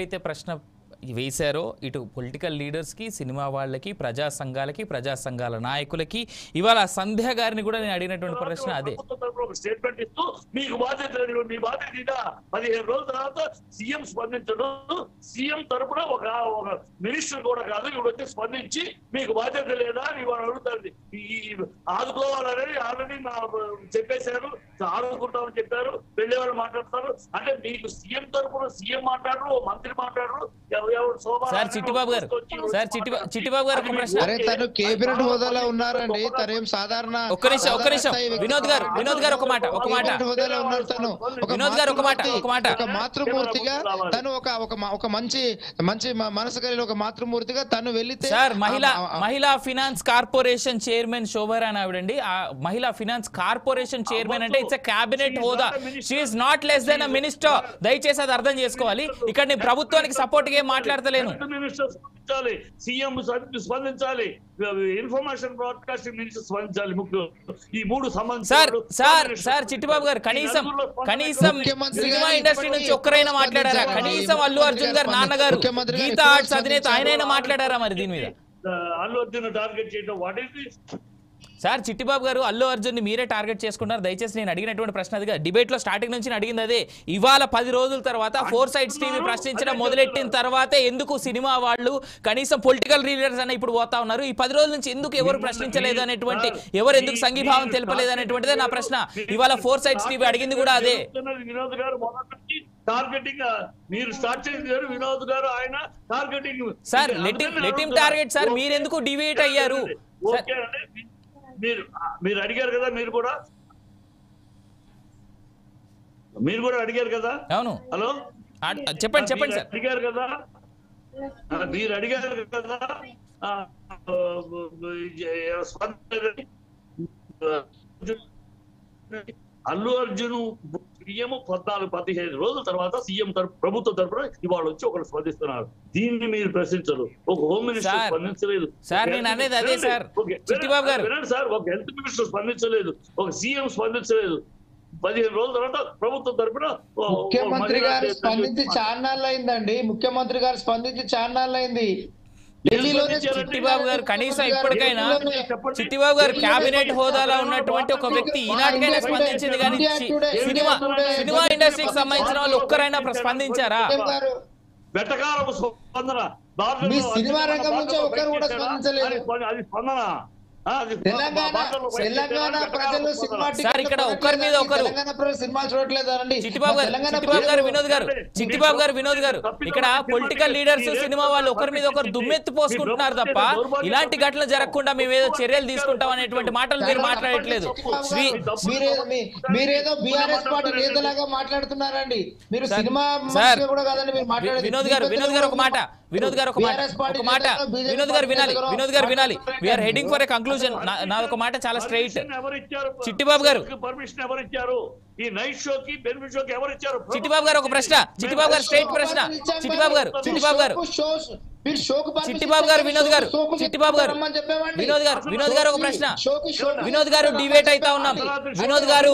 అయితే ప్రశ్న వేశారో ఇటు పొలిటికల్ లీడర్స్కి, సినిమా వాళ్ళకి, ప్రజా సంఘాల నాయకులకి, ఇవాళ సంధ్య గారిని కూడా నేను అడిగినటువంటి ప్రశ్న అదే. స్టేట్మెంట్ ఇస్తూ మీకు బాధ్యత లేదు, మీ బాధ్యత ఇదా? 15 రోజుల తర్వాత సీఎం స్పందించడం, సీఎం తరపున ఒక మినిస్టర్ కూడా కాదు ఇప్పుడు వచ్చి స్పందించి మీకు బాధ్యత లేదా అని ఇవాళ అడుగుతుంది. ఈ ఆదుకోవాలని ఆల్రెడీ చెప్పేశారు, ఆదుకుంటామని చెప్పారు, వెళ్ళే వాళ్ళు మాట్లాడతారు. అంటే మీకు సీఎం తరపున సీఎం మాట్లాడరు, మంత్రి మాట్లాడరు. సార్ చిట్టిబాబు గారు ఒక ప్రశ్న. తను కేబినెట్ హోదాలో ఉన్నారండి, తనేం సాధారణ. ఒక్క నిమిషం వినోద్ గారు ఒక మాట హోదాలో ఉన్నారు. తను వినోద్ గారు ఒక మాట ఒక మాతృమూర్తిగా తను ఒక మంచి మనసు కలిగిన ఒక మాతృమూర్తిగా తను వెళ్తే. సార్ మహిళా ఫినాన్స్ కార్పొరేషన్ చైర్మన్ శోభారాణి ఆవిడండి. ఆ మహిళా ఫినాన్స్ కార్పొరేషన్ చైర్మన్ అంటే ఇట్స్ క్యాబినెట్ హోదా. She is not less than a minister. దయచేసి అది అర్థం చేసుకోవాలి. ఇక్కడ నేను ప్రభుత్వానికి సపోర్ట్ గా మాట్లాడతలేను. సీఎం స్పందించాలి, ఇన్ఫర్మేషన్ బ్రాడ్కాస్టింగ్ మినిస్టర్ స్పందించాలి. ఈ మూడు సార్ చిట్టిబాబు గారు కనీసం సినిమా ఇండస్ట్రీ నుంచి ఒక్కరైనా మాట్లాడారా? కనీసం అల్లు అర్జున్ గారు నాన్నగారు గీతా ఆర్ట్స్ అధినేత ఆయనైనా మాట్లాడారా మరి దీని మీద? అల్లు అర్జున్ టార్గెట్ చేయడం what is this? Sir Chittibabu గారు అల్లు అర్జున్ని మీరే టార్గెట్ చేసుకున్నారు. దయచేసి నేను అడిగినటువంటి ప్రశ్న అదిగా. డిబేట్ లో స్టార్టింగ్ నుంచి అడిగింది అదే. ఇవాళ 10 రోజుల తర్వాత 4 సైడ్స్ టీవీ ప్రశ్నించడం మొదలెట్టిన తర్వాతే ఎందుకు సినిమా వాళ్ళు కనీసం పొలిటికల్ లీడర్స్ అన్న ఇప్పుడు పోతా ఉన్నారు? ఈ 10 రోజుల నుంచి ఎందుకు ఎవరు ప్రశ్నించలేదు అనేటువంటి, ఎవరు ఎందుకు సంఘీభావం తెలపలేదు అనేటువంటిదే నా ప్రశ్న. ఇవాళ 4 సైడ్స్ టీవీ అడిగింది కూడా అదే. వినోద్ గారు టార్గెటింగ్ మీరు స్టార్ట్ చేశారు. వినోద్ గారు ఆయన targeting. Sir let him target. Sir మీరు ఎందుకు డివేట్ అయ్యారు? మీరు అడిగారు కదా, మీరు కూడా అడిగారు కదా. అవును, హలో చెప్పండి సార్. అడిగారు కదా, మీరు అడిగారు కదా. అల్లు అర్జున్ సీఎం 14-15 రోజుల తర్వాత సీఎం ప్రభుత్వం తరఫున ఇవాళ వచ్చి ఒకరు స్పందిస్తున్నారు. దీన్ని మీరు ప్రశ్నించరు. ఒక హోమ్ మినిస్టర్ స్పందించలేదు. సార్ నేను అనేది అదే సార్. చిట్టిబాబు గారు వినండి సార్, ఒక హెల్త్ మినిస్టర్ స్పందించలేదు, ఒక సీఎం స్పందించలేదు. 15 రోజుల తర్వాత ప్రభుత్వం తరఫున ముఖ్యమంత్రి గారు స్పందించి చాన్నాళ్ళు అయిందండి. ముఖ్యమంత్రి గారు స్పందించి చాన్నాళ్ళు అయింది. చిట్టిబాబు గారు కనీసం ఇప్పటికైనా, చిట్టిబాబు గారు కేబినెట్ హోదాలో ఉన్నటువంటి ఒక వ్యక్తి ఈనాటికైనా స్పందించింది, కానీ సినిమా ఇండస్ట్రీకి సంబంధించిన వాళ్ళు ఒక్కరైనా స్పందించారా? వెటకారపు స్పందన. సినిమా రంగం నుంచి ఒక్కరు కూడా స్పందించలేదు. అది స్పందన. తెలంగాణ ప్రజలు సార్ ఇక్కడ ఒకరి మీద ఒకరు సినిమా చూడట్లేదండి. చిట్టిబాబు గారు వినోద్ గారు ఇక్కడ పొలిటికల్ లీడర్స్, సినిమా వాళ్ళు ఒకరి మీద ఒకరు దుమ్మెత్తి పోసుకుంటున్నారు తప్ప ఇలాంటి ఘటనలు జరగకుండా మేము ఏదో చర్యలు తీసుకుంటాం అనేటువంటి మాటలు మీరు మాట్లాడట్లేదు. మీరేదో బీఆర్ఎస్ పార్టీ నేతలాగా మాట్లాడుతున్నారండి. మీరు సినిమా కూడా కాదండి మీరు మాట్లాడేది. వినోద్ గారు ఒక మాట వినాలి. We're heading for a conclusion. నా ఒక మాట చాలా స్ట్రైట్. చిట్టిబాబు గారు పర్మిషన్ ఎవరు ఇచ్చారు? ఈ నైట్ షోకి, బెనిఫిట్ షోకి ఎవరు ఇచ్చారు? చిట్టిబాబు గారు ఒక ప్రశ్న. చిట్టిబాబు గారు స్ట్రైట్ ప్రశ్న. చిట్టిబాబు గారు వినోద్ గారు ఒక ప్రశ్న. వినోద్ గారు డిబేట్ అవుతా ఉన్నాం. వినోద్ గారు